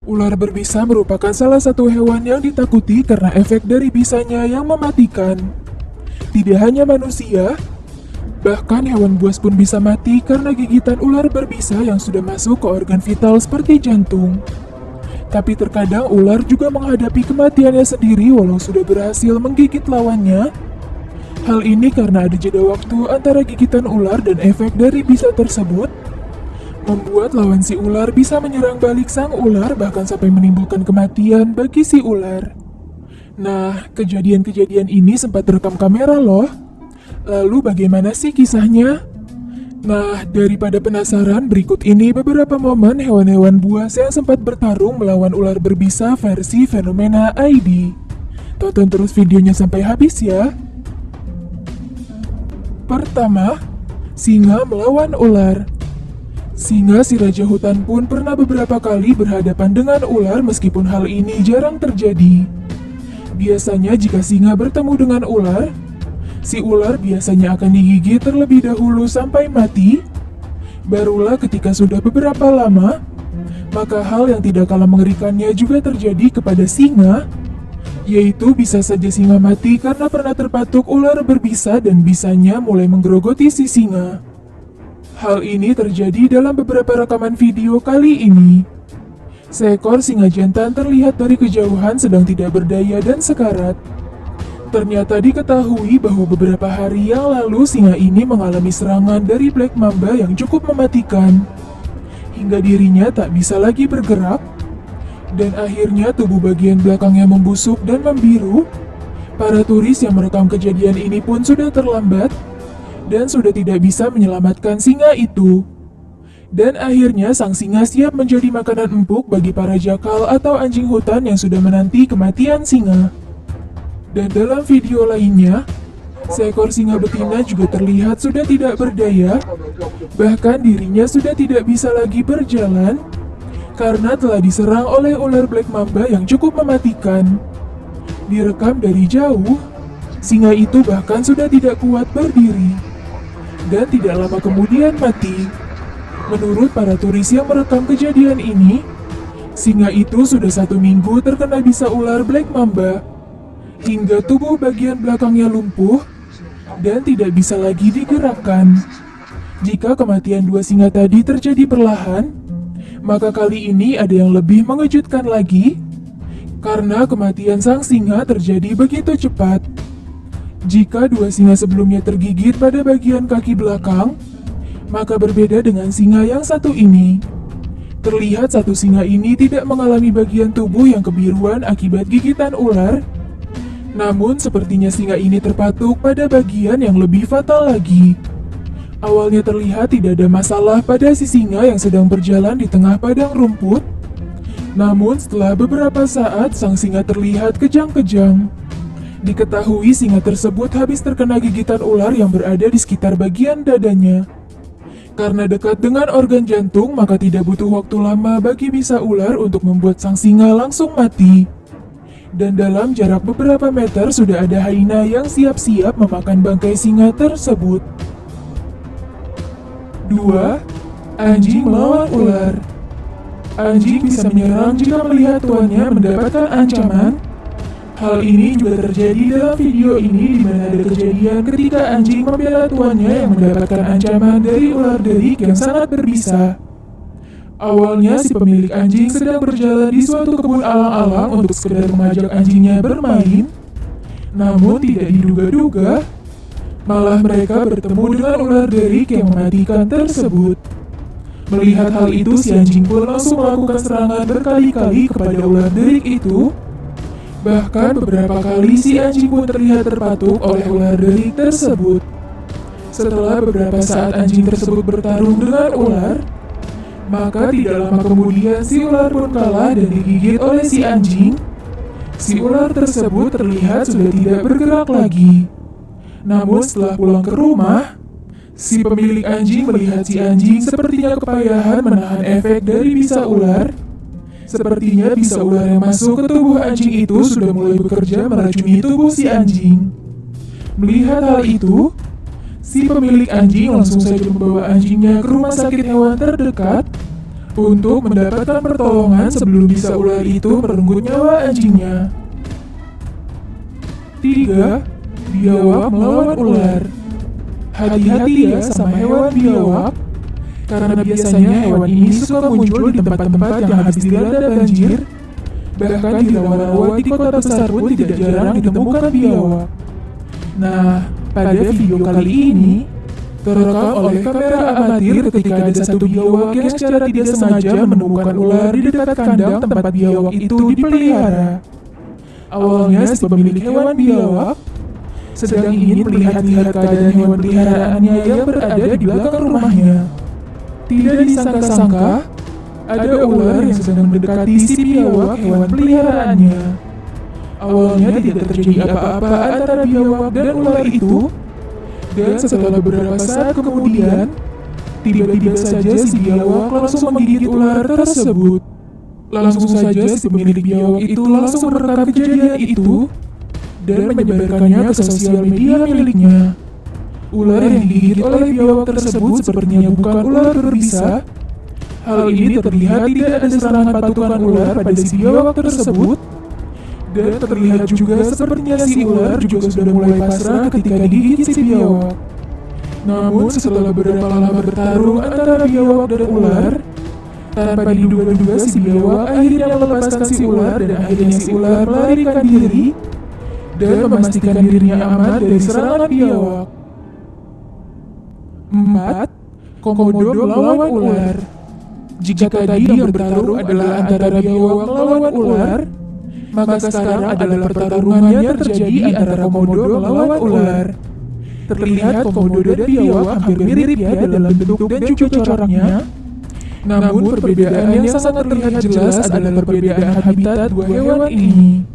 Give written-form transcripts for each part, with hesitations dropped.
Ular berbisa merupakan salah satu hewan yang ditakuti karena efek dari bisanya yang mematikan. Tidak hanya manusia, bahkan hewan buas pun bisa mati karena gigitan ular berbisa yang sudah masuk ke organ vital seperti jantung. Tapi terkadang ular juga menghadapi kematiannya sendiri walau sudah berhasil menggigit lawannya. Hal ini karena ada jeda waktu antara gigitan ular dan efek dari bisa tersebut, membuat lawan si ular bisa menyerang balik sang ular bahkan sampai menimbulkan kematian bagi si ular. Nah, kejadian-kejadian ini sempat terekam kamera loh. Lalu bagaimana sih kisahnya? Nah, daripada penasaran, berikut ini beberapa momen hewan-hewan buas yang sempat bertarung melawan ular berbisa versi Fenomena ID. Tonton terus videonya sampai habis ya. Pertama, singa melawan ular. Singa si raja hutan pun pernah beberapa kali berhadapan dengan ular meskipun hal ini jarang terjadi. Biasanya jika singa bertemu dengan ular, si ular biasanya akan digigit terlebih dahulu sampai mati. Barulah ketika sudah beberapa lama, maka hal yang tidak kalah mengerikannya juga terjadi kepada singa, yaitu bisa saja singa mati karena pernah terpatuk ular berbisa dan bisanya mulai menggerogoti si singa. Hal ini terjadi dalam beberapa rekaman video kali ini. Seekor singa jantan terlihat dari kejauhan sedang tidak berdaya dan sekarat. Ternyata diketahui bahwa beberapa hari yang lalu singa ini mengalami serangan dari Black Mamba yang cukup mematikan, hingga dirinya tak bisa lagi bergerak, dan akhirnya tubuh bagian belakangnya membusuk dan membiru. Para turis yang merekam kejadian ini pun sudah terlambat, dan sudah tidak bisa menyelamatkan singa itu. Dan akhirnya sang singa siap menjadi makanan empuk bagi para jakal atau anjing hutan yang sudah menanti kematian singa. Dan dalam video lainnya, seekor singa betina juga terlihat sudah tidak berdaya, bahkan dirinya sudah tidak bisa lagi berjalan karena telah diserang oleh ular Black Mamba yang cukup mematikan. Direkam dari jauh, singa itu bahkan sudah tidak kuat berdiri dan tidak lama kemudian mati. Menurut para turis yang merekam kejadian ini, singa itu sudah 1 minggu terkena bisa ular Black Mamba, hingga tubuh bagian belakangnya lumpuh dan tidak bisa lagi digerakkan. Jika kematian 2 singa tadi terjadi perlahan, maka kali ini ada yang lebih mengejutkan lagi, karena kematian sang singa terjadi begitu cepat. Jika 2 singa sebelumnya tergigit pada bagian kaki belakang, maka berbeda dengan singa yang satu ini. Terlihat satu singa ini tidak mengalami bagian tubuh yang kebiruan akibat gigitan ular, namun sepertinya singa ini terpatuk pada bagian yang lebih fatal lagi. Awalnya terlihat tidak ada masalah pada si singa yang sedang berjalan di tengah padang rumput, namun setelah beberapa saat sang singa terlihat kejang-kejang. Diketahui singa tersebut habis terkena gigitan ular yang berada di sekitar bagian dadanya. Karena dekat dengan organ jantung, maka tidak butuh waktu lama bagi bisa ular untuk membuat sang singa langsung mati. Dan dalam jarak beberapa meter sudah ada hyena yang siap-siap memakan bangkai singa tersebut. 2. Anjing melawan ular. Anjing bisa menyerang jika melihat tuannya mendapatkan ancaman. Hal ini juga terjadi dalam video ini, di mana ada kejadian ketika anjing membela tuannya yang mendapatkan ancaman dari ular derik yang sangat berbisa. Awalnya si pemilik anjing sedang berjalan di suatu kebun alang-alang untuk sekedar mengajak anjingnya bermain. Namun tidak diduga-duga, malah mereka bertemu dengan ular derik yang mematikan tersebut. Melihat hal itu, si anjing pun langsung melakukan serangan berkali-kali kepada ular derik itu. Bahkan beberapa kali si anjing pun terlihat terpatuk oleh ular derik tersebut. Setelah beberapa saat anjing tersebut bertarung dengan ular, maka tidak lama kemudian si ular pun kalah dan digigit oleh si anjing. Si ular tersebut terlihat sudah tidak bergerak lagi. Namun setelah pulang ke rumah, si pemilik anjing melihat si anjing sepertinya kepayahan menahan efek dari bisa ular. Sepertinya bisa ular yang masuk ke tubuh anjing itu sudah mulai bekerja meracuni tubuh si anjing. Melihat hal itu, si pemilik anjing langsung saja membawa anjingnya ke rumah sakit hewan terdekat. untuk mendapatkan pertolongan sebelum bisa ular itu merenggut nyawa anjingnya. 3. Biawak melawan ular. Hati-hati ya sama hewan biawak, karena biasanya hewan ini suka muncul di tempat-tempat yang habis dilanda banjir. Bahkan di rawa-rawa di kota besar pun tidak jarang ditemukan biawak. Nah, pada video kali ini, terekam oleh kamera amatir ketika ada satu biawak yang secara tidak sengaja menemukan ular di dekat kandang tempat biawak itu dipelihara. Awalnya si pemilik hewan biawak sedang ingin melihat-lihat keadaan hewan peliharaannya yang berada di belakang rumahnya. Tidak disangka-sangka, ada ular yang sedang mendekati si biawak hewan peliharaannya. Awalnya tidak terjadi apa-apa antara biawak dan ular itu, dan setelah beberapa saat kemudian, tiba-tiba saja si biawak langsung menggigit ular tersebut. Langsung saja si pemilik biawak itu langsung merekam kejadian itu dan menyebarkannya ke sosial media miliknya. Ular yang digigit oleh biawak tersebut sepertinya bukan ular berbisa. Hal ini terlihat tidak ada serangan patukan ular pada si biawak tersebut, dan terlihat juga sepertinya si ular juga sudah mulai pasrah ketika digigit si biawak. Namun setelah beberapa lama bertarung antara biawak dan ular, tanpa diduga-duga si biawak akhirnya melepaskan si ular dan akhirnya si ular melarikan diri dan memastikan dirinya aman dari serangan biawak. 4. Komodo melawan ular. Jika tadi yang bertarung adalah antara biawak melawan ular, maka sekarang adalah pertarungan yang terjadi antara komodo melawan ular. Terlihat komodo dan biawak hampir mirip ya dalam bentuk dan juga coraknya. Namun perbedaan yang sangat terlihat jelas adalah perbedaan habitat dua hewan ini.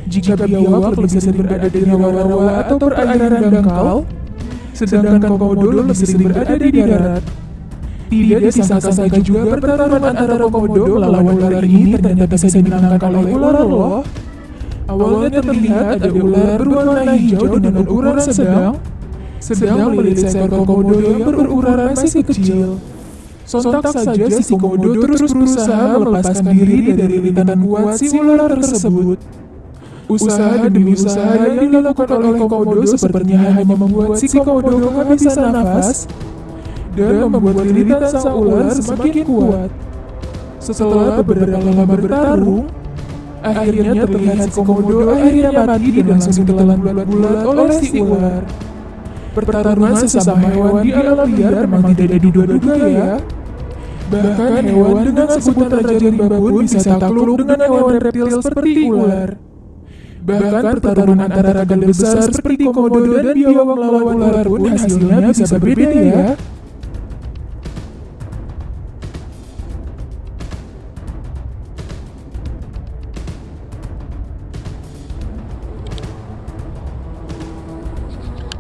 Jika biawak lebih sering berada di rawa-rawa atau perairan dangkal, sedangkan komodo lebih sering berada di darat. Tidak disangka-sangka juga pertarungan antara komodo melawan ular ini ternyata bisa dimenangkan oleh ular loh. Awalnya terlihat ada ular berwarna hijau dengan ukuran sedang melilit seekor komodo yang berukuran masih kecil. Sontak saja si komodo terus berusaha melepaskan diri dari lilitan kuat si ular tersebut. Usaha demi usaha yang dilakukan oleh komodo sepertinya hanya membuat si komodo kehabisan nafas dan membuat lilitan sang ular semakin kuat. Setelah beberapa lama bertarung, akhirnya terlihat si komodo akhirnya mati dan langsung ditelan bulat-bulat oleh si ular. Pertarungan sesama hewan di alam liar memang tidak diduga-duga ya. Bahkan hewan dengan sebutan raja rimba pun bisa takluk dengan hewan reptil seperti ular. Bahkan pertarungan antara raga besar seperti komodo dan biawak melawan ular pun hasilnya bisa berbeda ya.